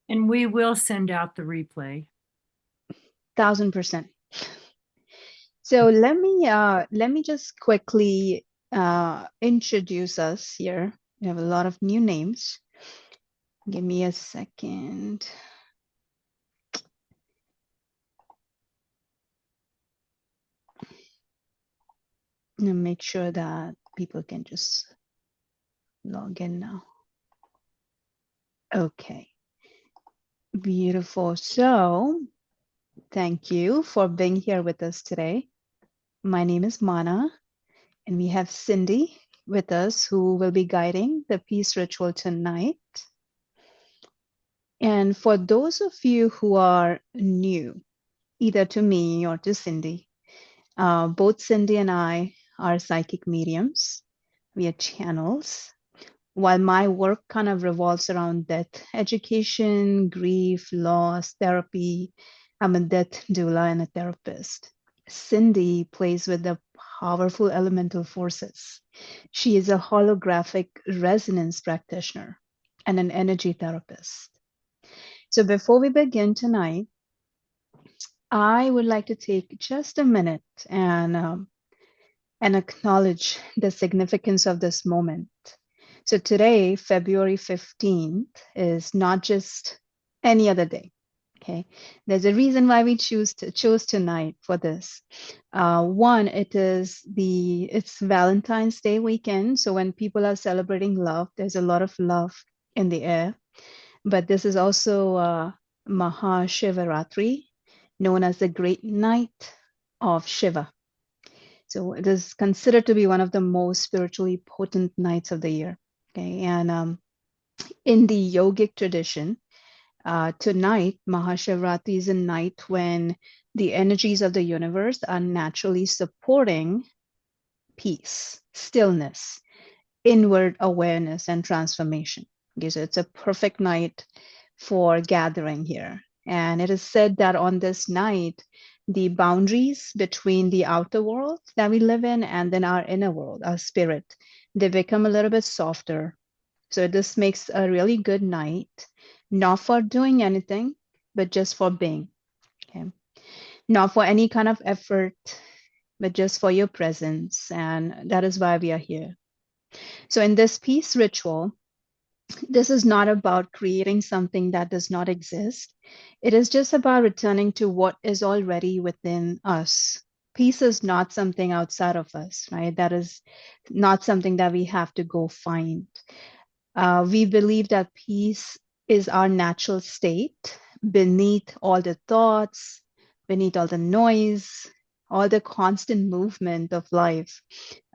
And we will send out the replay. 1000%. So let me just quickly introduce us here. We have a lot of new names. Give me a second. And make sure that people can just log in now. Okay, beautiful. So thank you for being here with us today. My name is Manna, and we have Cindy with us who will be guiding the peace ritual tonight. And for those of you who are new, either to me or to Cindy, both Cindy and I are psychic mediums. We are channels. While my work kind of revolves around death education, grief, loss, therapy, I'm a death doula and a therapist. Cindy plays with the powerful elemental forces. She is a holographic resonance practitioner and an energy therapist. So before we begin tonight, I would like to take just a minute and acknowledge the significance of this moment. So today, February 15th, is not just any other day. Okay, there's a reason why we chose tonight for this. One, it's Valentine's Day weekend, so when people are celebrating love, there's a lot of love in the air. But this is also Mahashivaratri, known as the Great Night of Shiva. So it is considered to be one of the most spiritually potent nights of the year. Okay, and in the yogic tradition, tonight, Mahashivratri is a night when the energies of the universe are naturally supporting peace, stillness, inward awareness, and transformation. Okay, so it's a perfect night for gathering here. And it is said that on this night, the boundaries between the outer world that we live in and then our inner world, our spirit, they become a little bit softer. So this makes a really good night, not for doing anything, but just for being. Okay. Not for any kind of effort, but just for your presence. And that is why we are here. So in this peace ritual, this is not about creating something that does not exist. It is just about returning to what is already within us. Peace is not something outside of us, right? That is not something that we have to go find. We believe that peace is our natural state beneath all the thoughts, beneath all the noise, all the constant movement of life.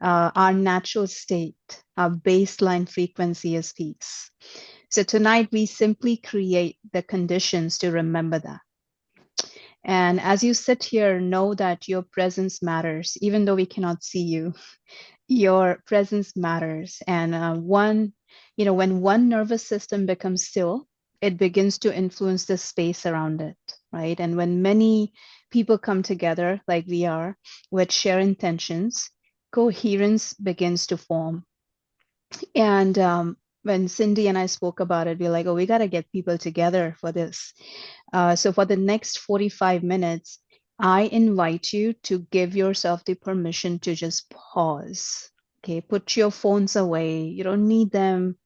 Our natural state, our baseline frequency is peace. So tonight we simply create the conditions to remember that. And as you sit here, know that your presence matters, even though we cannot see you. Your presence matters. And when one nervous system becomes still, it begins to influence the space around it, right? And when many people come together, like we are, with shared intentions, coherence begins to form. And when Cindy and I spoke about it, we are like, oh, we got to get people together for this. So for the next 45 minutes, I invite you to give yourself the permission to just pause. Okay, put your phones away. You don't need them.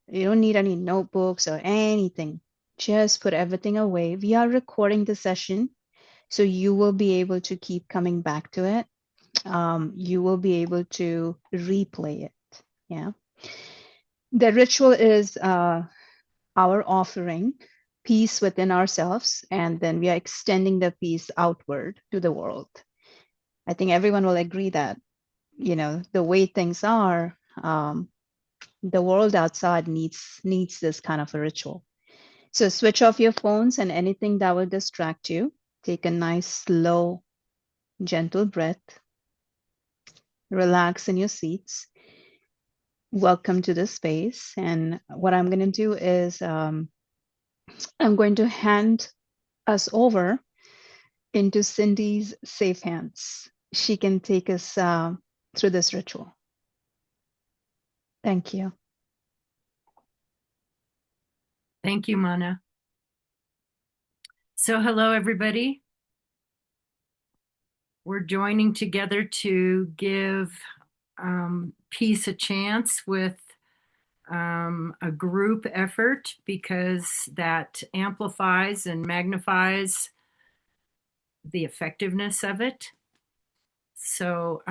You don't need any notebooks or anything. Just put everything away. We are recording the session, so you will be able to keep coming back to it. You will be able to replay it. Yeah. The ritual is our offering peace within ourselves, and then we are extending the peace outward to the world. I think everyone will agree that, the way things are, the world outside needs this kind of a ritual. So switch off your phones and anything that will distract you. Take a nice, slow, gentle breath. Relax in your seats. Welcome to this space. And what I'm going to do is I'm going to hand us over into Cindy's safe hands. She can take us through this ritual. Thank you. Thank you, Manna. So, hello, everybody. We're joining together to give peace a chance with a group effort because that amplifies and magnifies the effectiveness of it. So,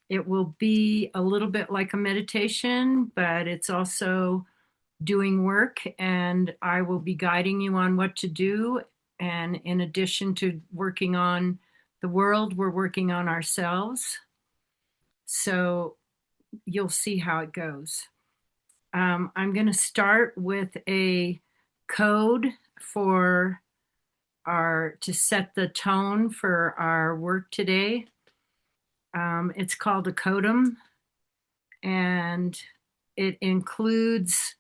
it will be a little bit like a meditation, but it's also doing work, and I will be guiding you on what to do. And in addition to working on the world, we're working on ourselves. So you'll see how it goes. I'm going to start with a code for to set the tone for our work today. It's called a codum, and it includes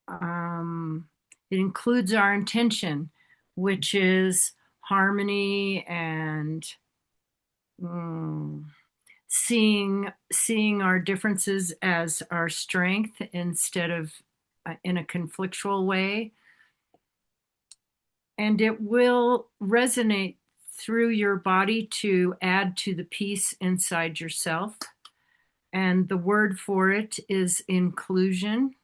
um, it includes our intention, which is harmony and mm, seeing our differences as our strength instead of in a conflictual way. And it will resonate through your body to add to the peace inside yourself. And the word for it is inclusion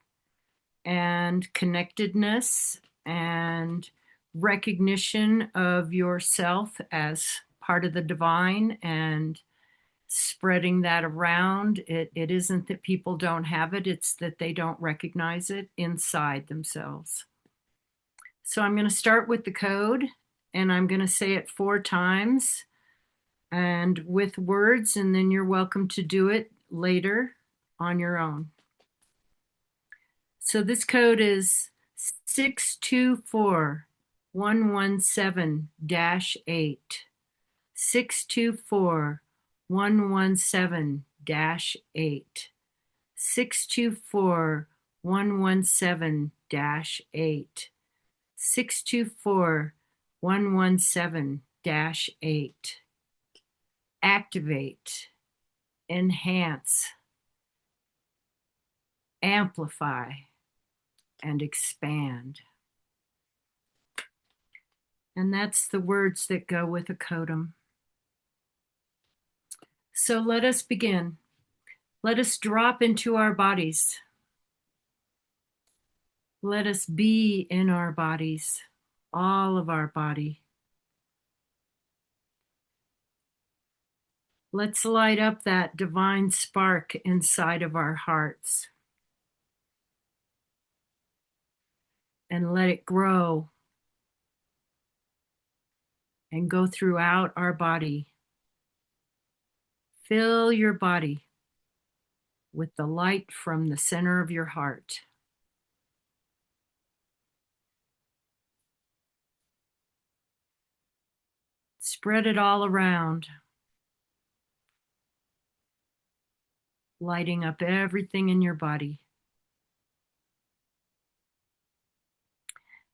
and connectedness and recognition of yourself as part of the divine and spreading that around. It isn't that people don't have it, it's that they don't recognize it inside themselves. So I'm going to start with the code, and I'm going to say it 4 times and with words, and then you're welcome to do it later on your own. So this code is 624-117-8. 624-117-8. 624-117-8. 624-117-8. Activate, enhance, amplify, and expand. And that's the words that go with a codum. So let us begin. Let us drop into our bodies. Let us be in our bodies, all of our body. Let's light up that divine spark inside of our hearts and let it grow and go throughout our body. Fill your body with the light from the center of your heart. Spread it all around, lighting up everything in your body.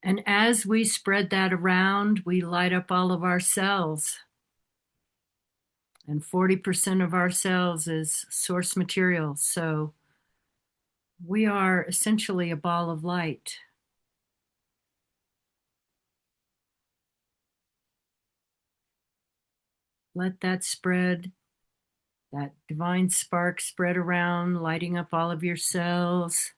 And as we spread that around, we light up all of our cells. And 40% of our cells is source material. So we are essentially a ball of light. Let that spread, that divine spark spread around, lighting up all of your cells.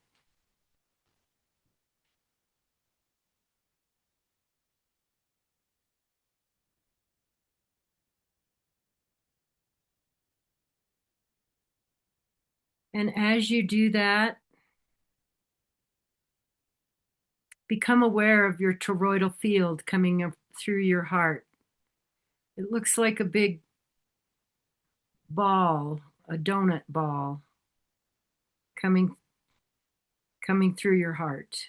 And as you do that, become aware of your toroidal field coming up through your heart. It looks like a big ball, a donut ball, coming through your heart.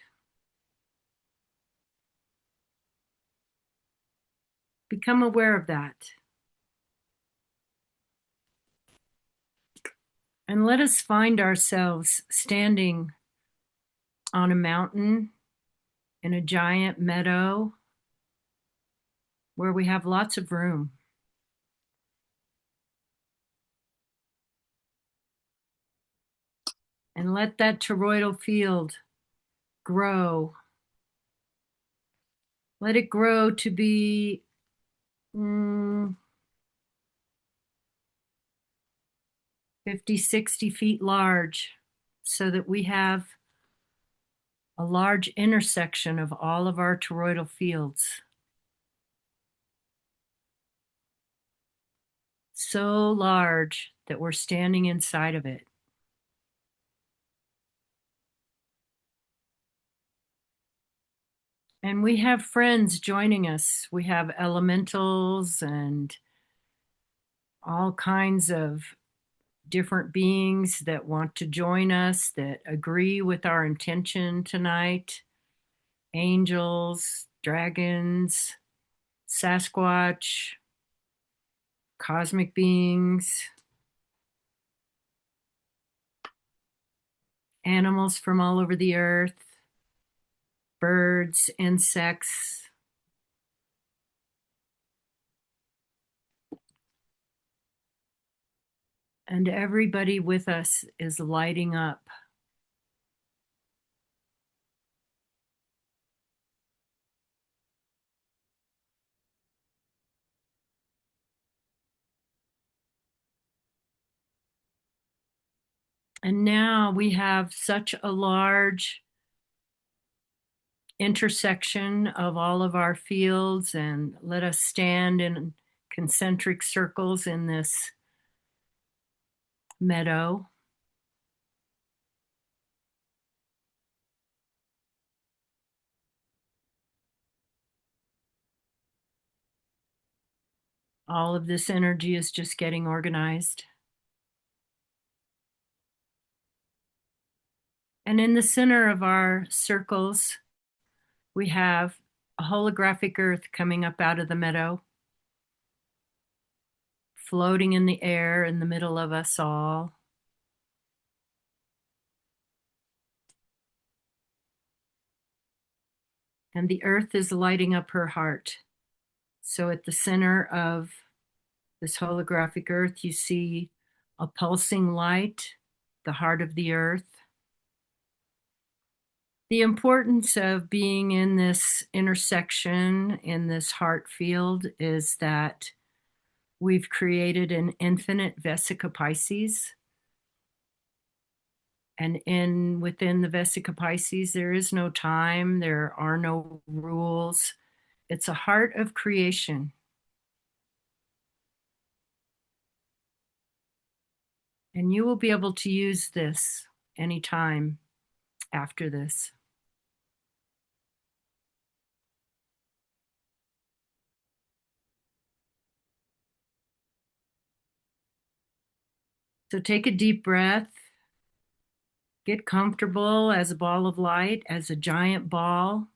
Become aware of that. And let us find ourselves standing on a mountain in a giant meadow where we have lots of room. And let that toroidal field grow Let it grow to be mm, 50, 60 feet large so that we have a large intersection of all of our toroidal fields. So large that we're standing inside of it. And we have friends joining us. We have elementals and all kinds of different beings that want to join us, that agree with our intention tonight. Angels, dragons, Sasquatch, cosmic beings, animals from all over the earth, birds, insects, and everybody with us is lighting up. And now we have such a large intersection of all of our fields, and let us stand in concentric circles in this meadow. All of this energy is just getting organized. And in the center of our circles, we have a holographic earth coming up out of the meadow, floating in the air in the middle of us all. And the earth is lighting up her heart. So at the center of this holographic earth, you see a pulsing light, the heart of the earth. The importance of being in this intersection, in this heart field, is that we've created an infinite Vesica Pisces. And within the Vesica Pisces, there is no time, there are no rules. It's a heart of creation. And you will be able to use this anytime after this. So take a deep breath, get comfortable as a ball of light, as a giant ball,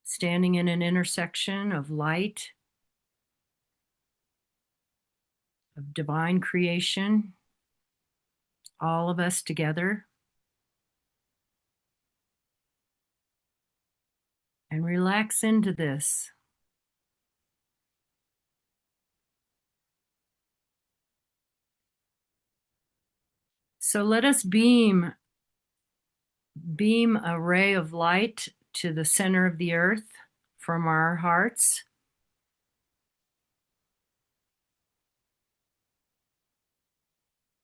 standing in an intersection of light, of divine creation, all of us together. And relax into this. So let us beam a ray of light to the center of the earth from our hearts.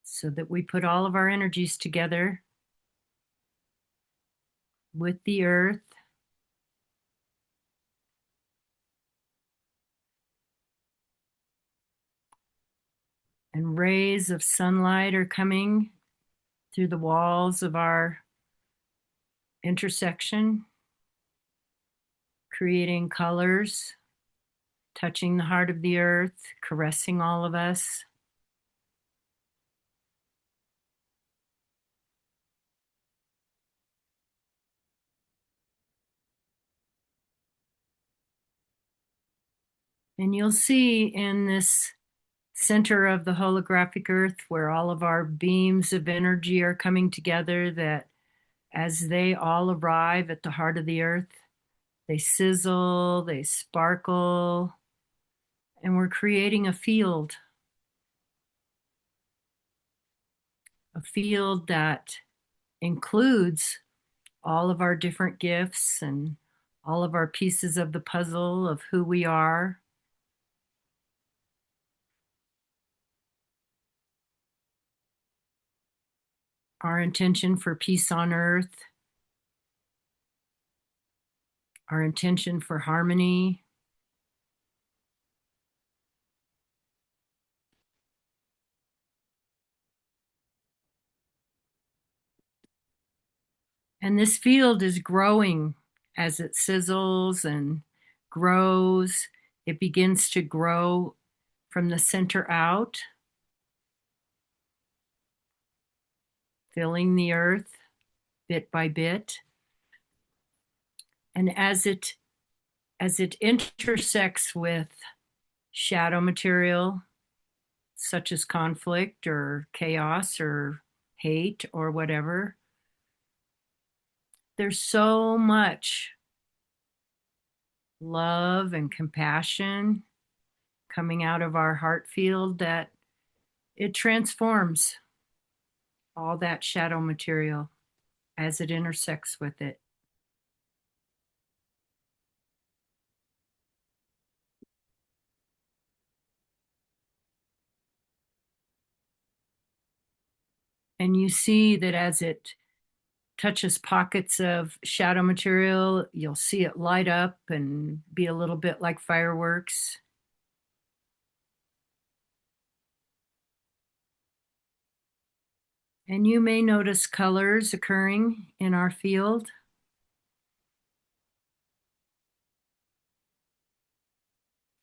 So that we put all of our energies together with the earth. And rays of sunlight are coming through the walls of our intersection, creating colors, touching the heart of the earth, caressing all of us. And you'll see in this center of the holographic earth where all of our beams of energy are coming together, that as they all arrive at the heart of the earth, they sizzle, they sparkle, and we're creating a field that includes all of our different gifts and all of our pieces of the puzzle of who we are. Our intention for peace on earth, our intention for harmony. And this field is growing as it sizzles and grows. It begins to grow from the center out, filling the earth bit by bit. And as it intersects with shadow material, such as conflict or chaos or hate or whatever, there's so much love and compassion coming out of our heart field that it transforms all that shadow material as it intersects with it. And you see that as it touches pockets of shadow material, you'll see it light up and be a little bit like fireworks. And you may notice colors occurring in our field.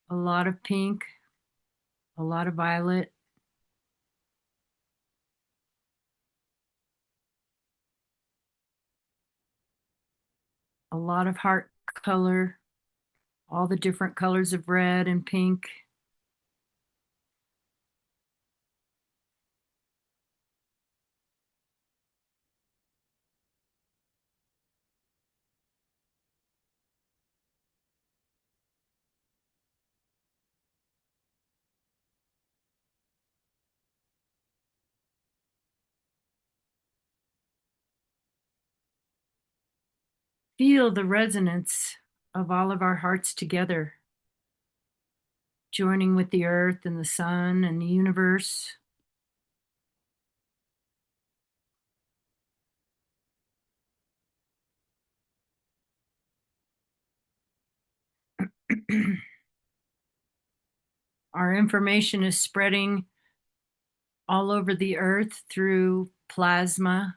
A lot of pink, a lot of violet, a lot of heart color, all the different colors of red and pink. Feel the resonance of all of our hearts together, joining with the earth and the sun and the universe. Our information is spreading all over the earth through plasma,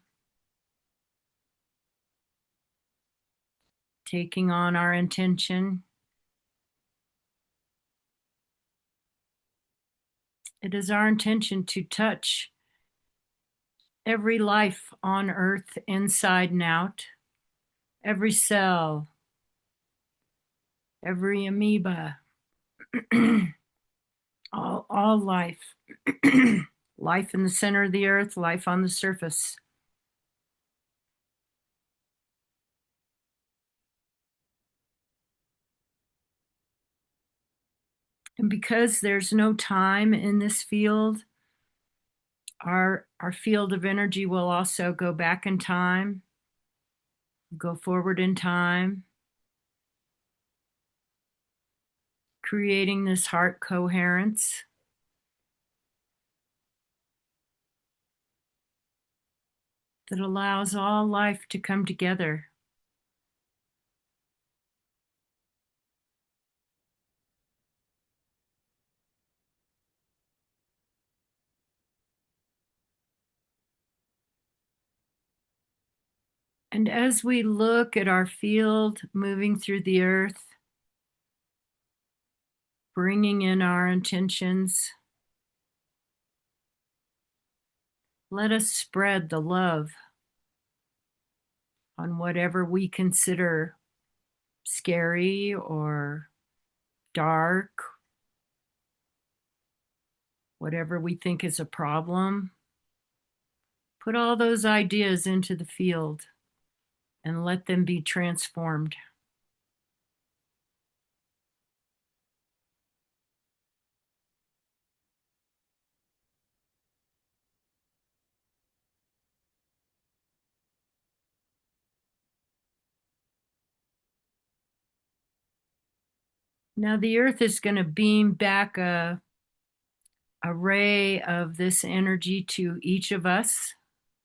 taking on our intention. It is our intention to touch every life on earth, inside and out, every cell, every amoeba, all life. Life in the center of the earth, life on the surface. And because there's no time in this field, our field of energy will also go back in time, go forward in time, creating this heart coherence that allows all life to come together. And as we look at our field moving through the earth, bringing in our intentions, let us spread the love on whatever we consider scary or dark, whatever we think is a problem. Put all those ideas into the field and let them be transformed. Now the earth is going to beam back a ray of this energy to each of us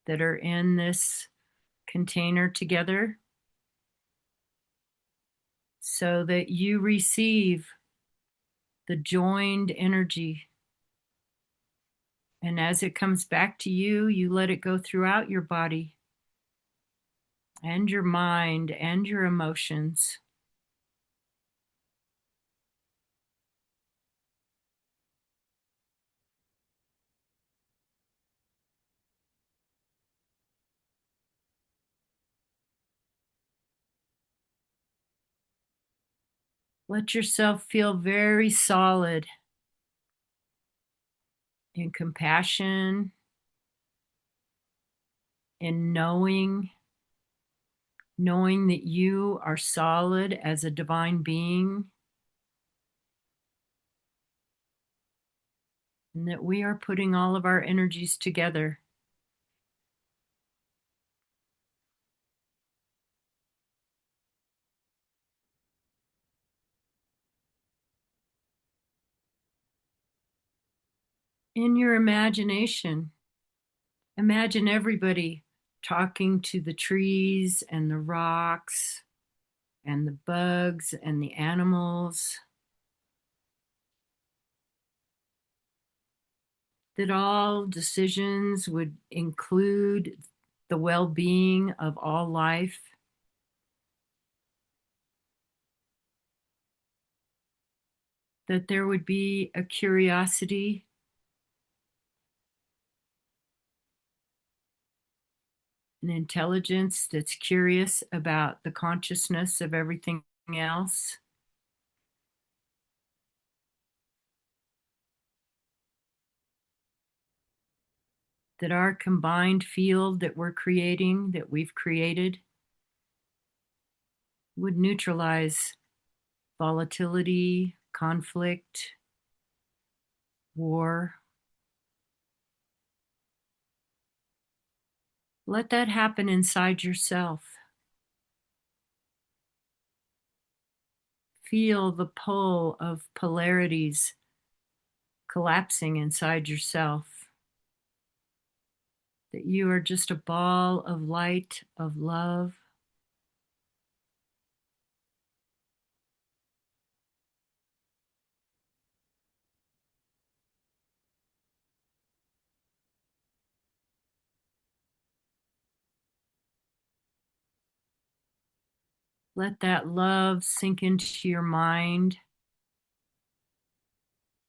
that are in this container together so that you receive the joined energy. And as it comes back to you, you let it go throughout your body and your mind and your emotions. Let yourself feel very solid in compassion, in knowing that you are solid as a divine being, and that we are putting all of our energies together. In your imagination, imagine everybody talking to the trees and the rocks and the bugs and the animals, that all decisions would include the well being of all life, that there would be a curiosity, an intelligence that's curious about the consciousness of everything else, that our combined field that we're creating, that we've created, would neutralize volatility, conflict, war. Let that happen inside yourself. Feel the pull of polarities collapsing inside yourself. That you are just a ball of light, of love. Let that love sink into your mind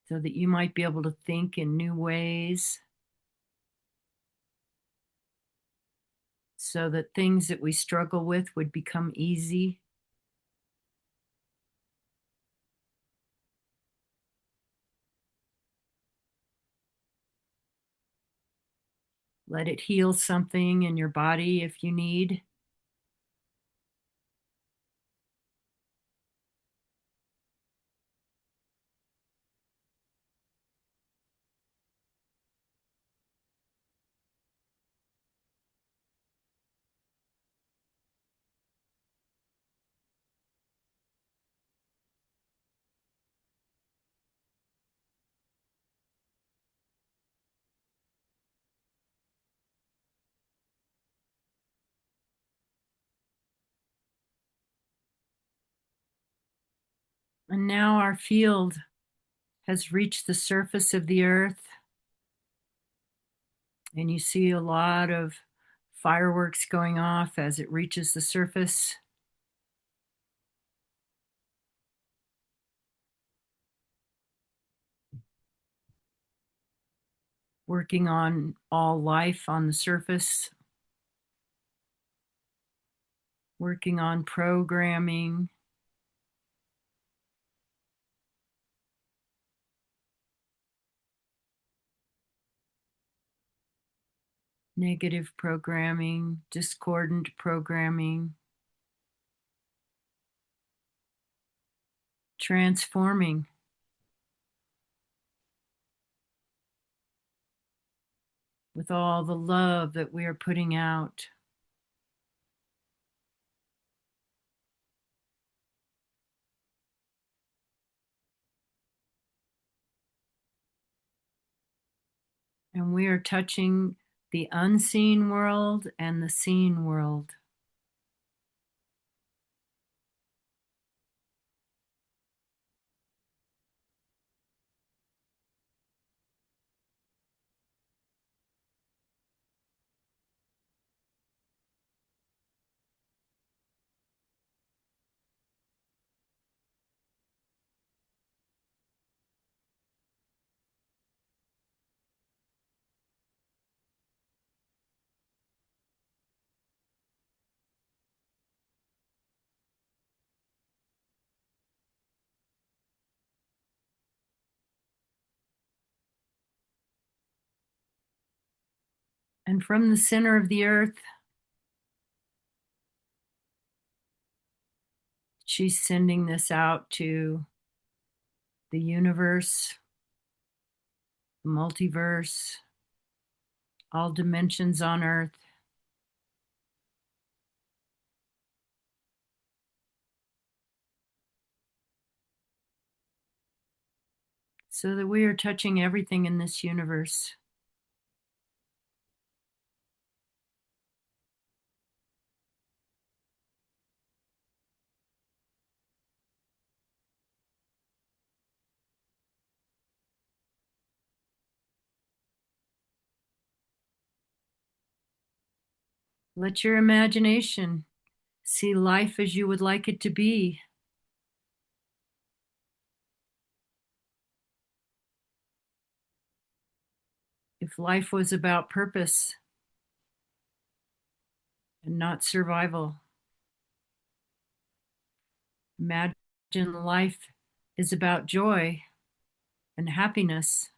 so that you might be able to think in new ways, so that things that we struggle with would become easy. Let it heal something in your body if you need. And now our field has reached the surface of the earth, and you see a lot of fireworks going off as it reaches the surface. Working on all life on the surface, working on programming, negative programming, discordant programming, transforming with all the love that we are putting out. And we are touching the unseen world and the seen world. And from the center of the earth, she's sending this out to the universe, the multiverse, all dimensions on earth, so that we are touching everything in this universe. Let your imagination see life as you would like it to be. If life was about purpose and not survival, imagine life is about joy and happiness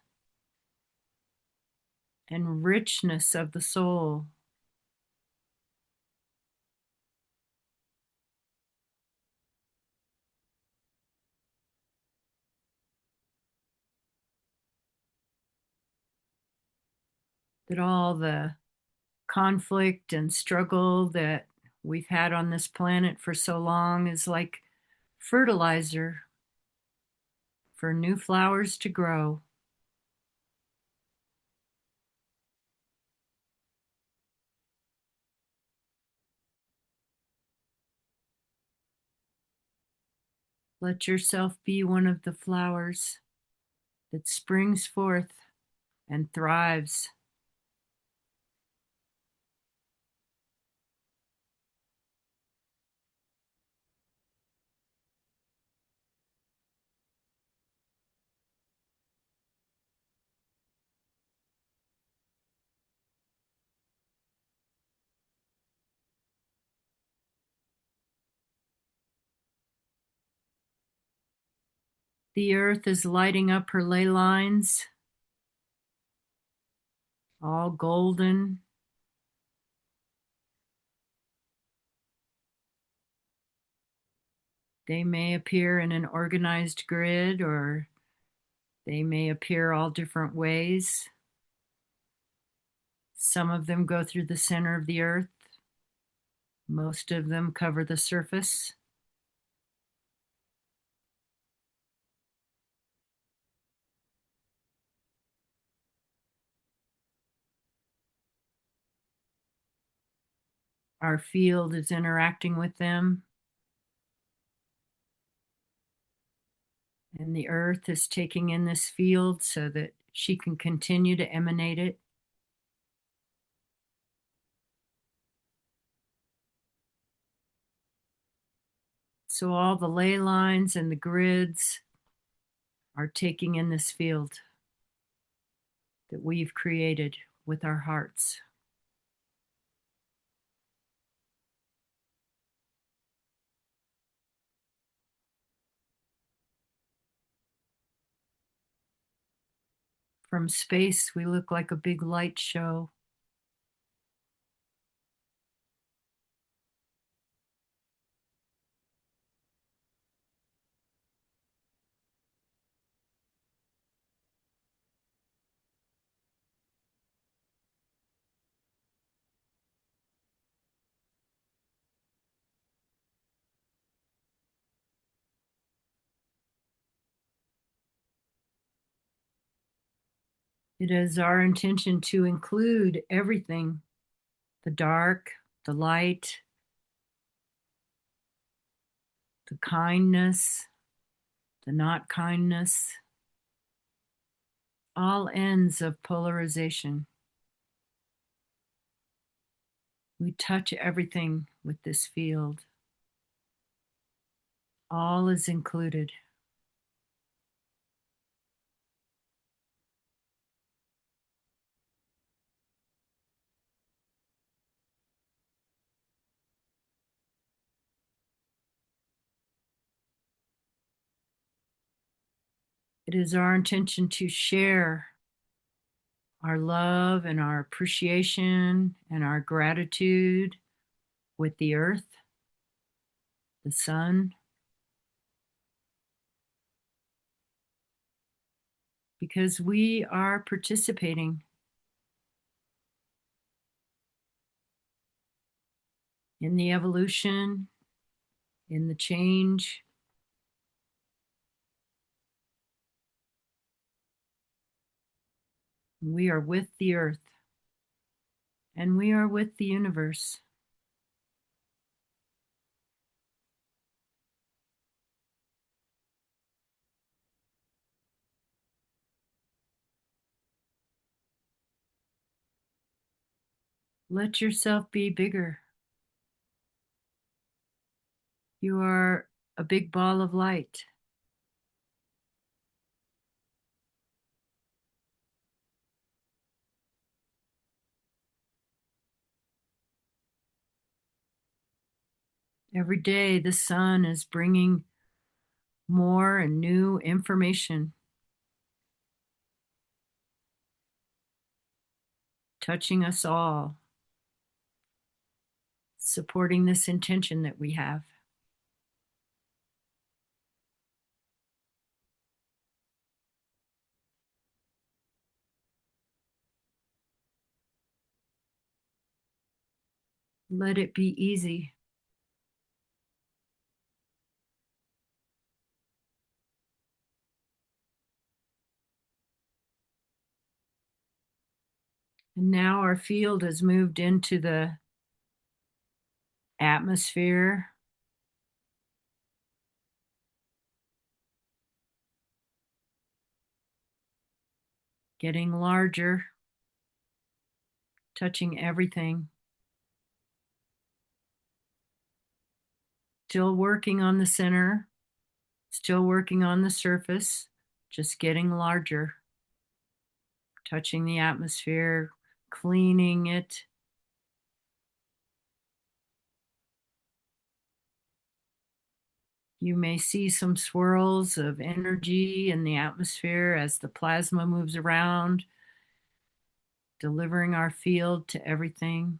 and richness of the soul. That all the conflict and struggle that we've had on this planet for so long is like fertilizer for new flowers to grow. Let yourself be one of the flowers that springs forth and thrives. The earth is lighting up her ley lines, all golden. They may appear in an organized grid, or they may appear all different ways. Some of them go through the center of the earth. Most of them cover the surface. Our field is interacting with them, and the earth is taking in this field so that she can continue to emanate it. So all the ley lines and the grids are taking in this field that we've created with our hearts. From space, we look like a big light show. It is our intention to include everything, the dark, the light, the kindness, the not kindness, all ends of polarization. We touch everything with this field. All is included. It is our intention to share our love and our appreciation and our gratitude with the earth, the sun, because we are participating in the evolution, in the change. We are with the earth and we are with the universe. Let yourself be bigger. You are a big ball of light. Every day, the sun is bringing more and new information, touching us all, supporting this intention that we have. Let it be easy. And now our field has moved into the atmosphere, getting larger, touching everything. Still working on the center, still working on the surface, just getting larger, touching the atmosphere, cleaning it. You may see some swirls of energy in the atmosphere as the plasma moves around, delivering our field to everything.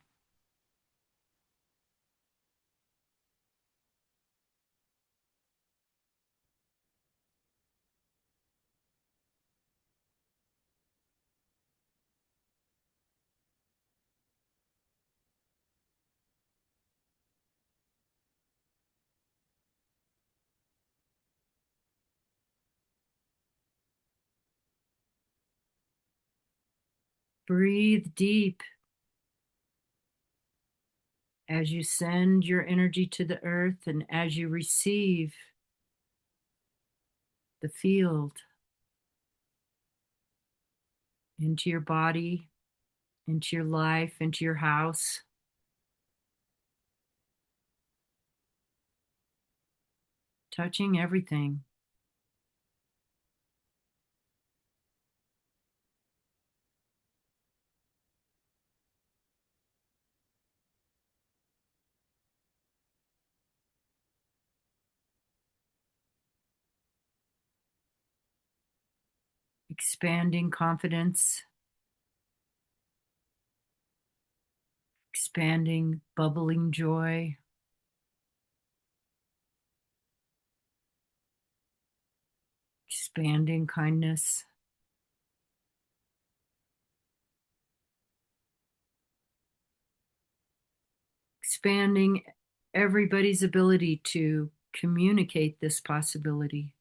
Breathe deep as you send your energy to the earth and as you receive the field into your body, into your life, into your house. Touching everything. Expanding confidence, expanding bubbling joy, expanding kindness, expanding everybody's ability to communicate this possibility.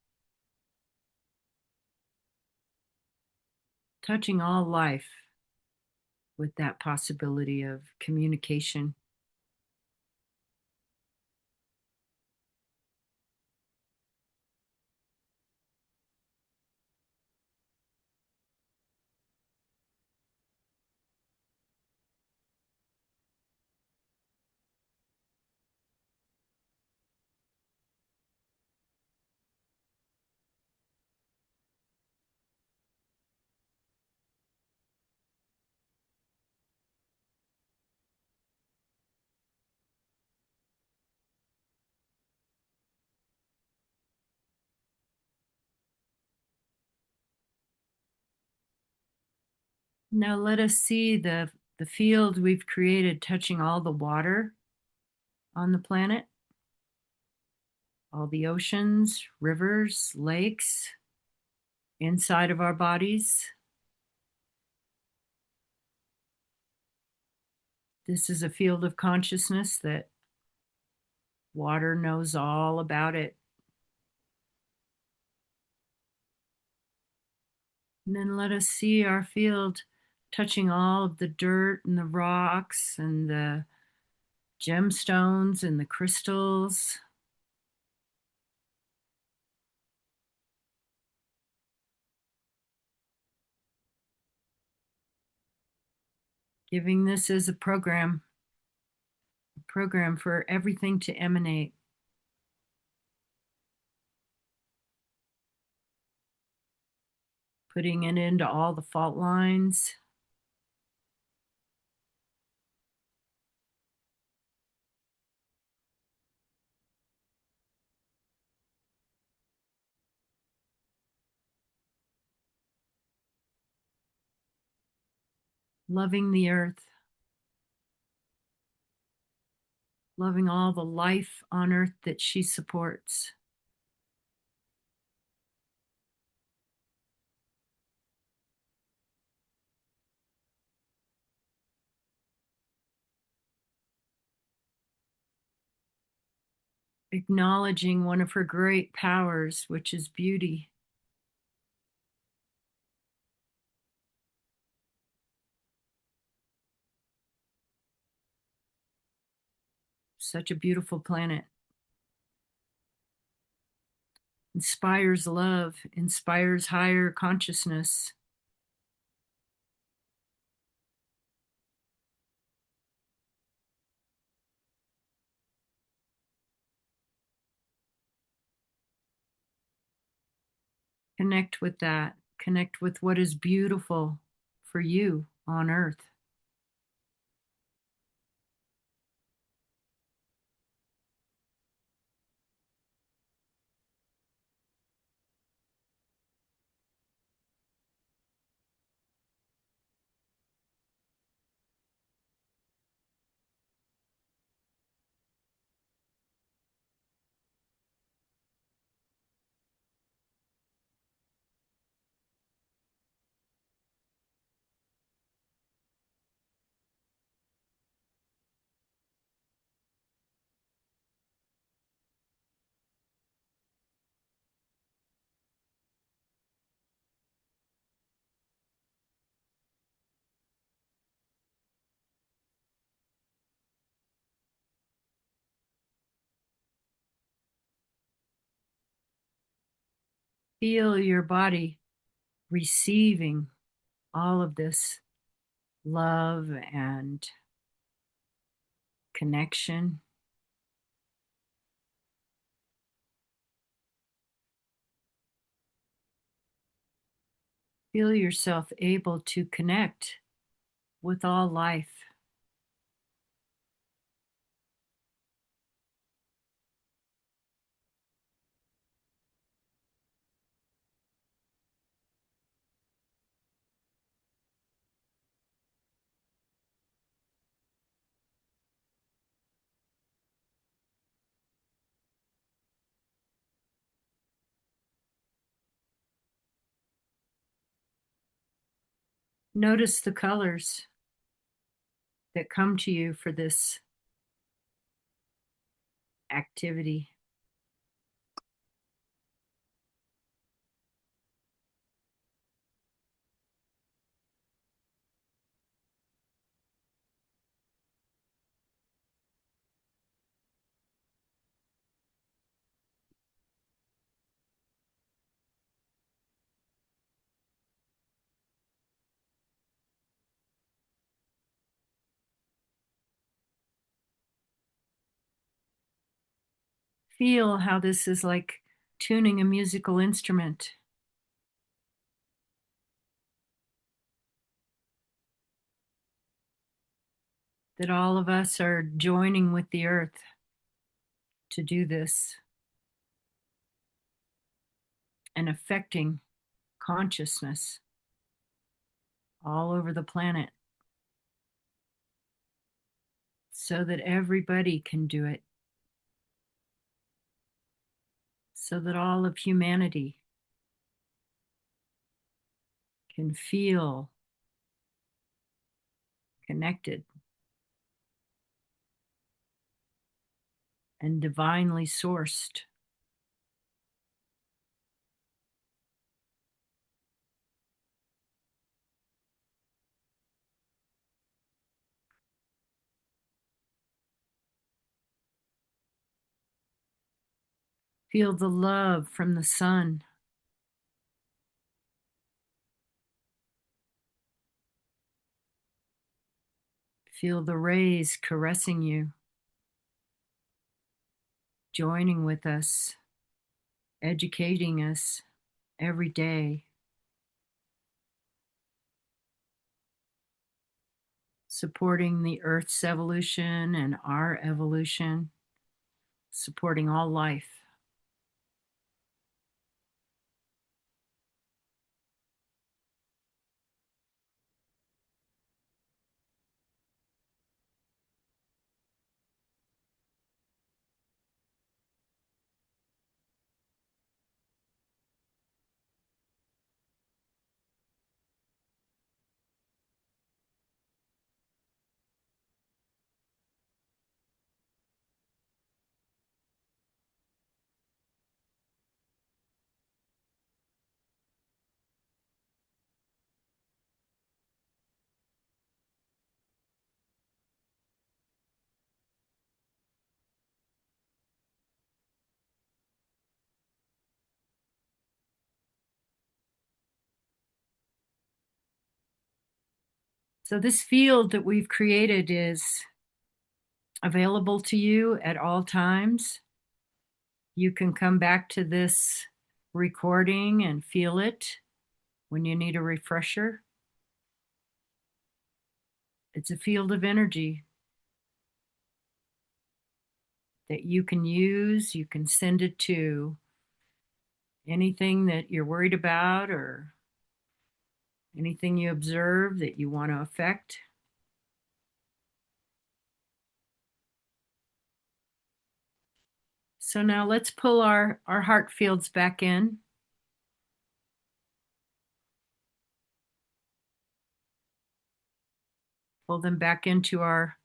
touching all life with that possibility of communication. Now let us see the field we've created touching all the water on the planet, all the oceans, rivers, lakes, inside of our bodies. This is a field of consciousness that water knows all about it. And then let us see our field touching all of the dirt and the rocks and the gemstones and the crystals, giving this as a program for everything to emanate. Putting it into all the fault lines, loving the earth, loving all the life on earth that she supports. Acknowledging one of her great powers, which is beauty. Such a beautiful planet. Inspires love, inspires higher consciousness. Connect with that. Connect with what is beautiful for you on earth. Feel your body receiving all of this love and connection. Feel yourself able to connect with all life. Notice the colors that come to you for this activity. feel how this is like tuning a musical instrument, that all of us are joining with the earth to do this and affecting consciousness all over the planet so that everybody can do it, so that all of humanity can feel connected and divinely sourced. Feel the love from the sun. Feel the rays caressing you, joining with us, educating us every day, supporting the Earth's evolution and our evolution, supporting all life. So, this field that we've created is available to you at all times. You can come back to this recording and feel it when you need a refresher. It's a field of energy that you can use. You can send it to anything that you're worried about or anything you observe that you want to affect. So now let's pull our heart fields back in. Pull them back into our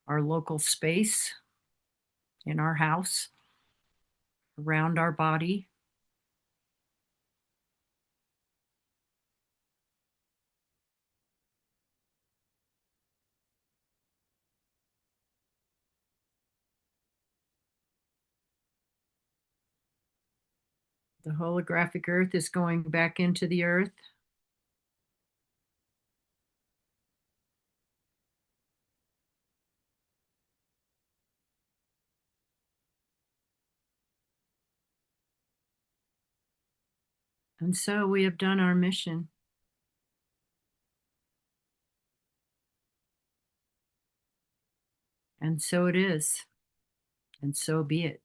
local space in our house, around our body. The holographic earth is going back into the earth. And so we have done our mission. And so it is. And so be it.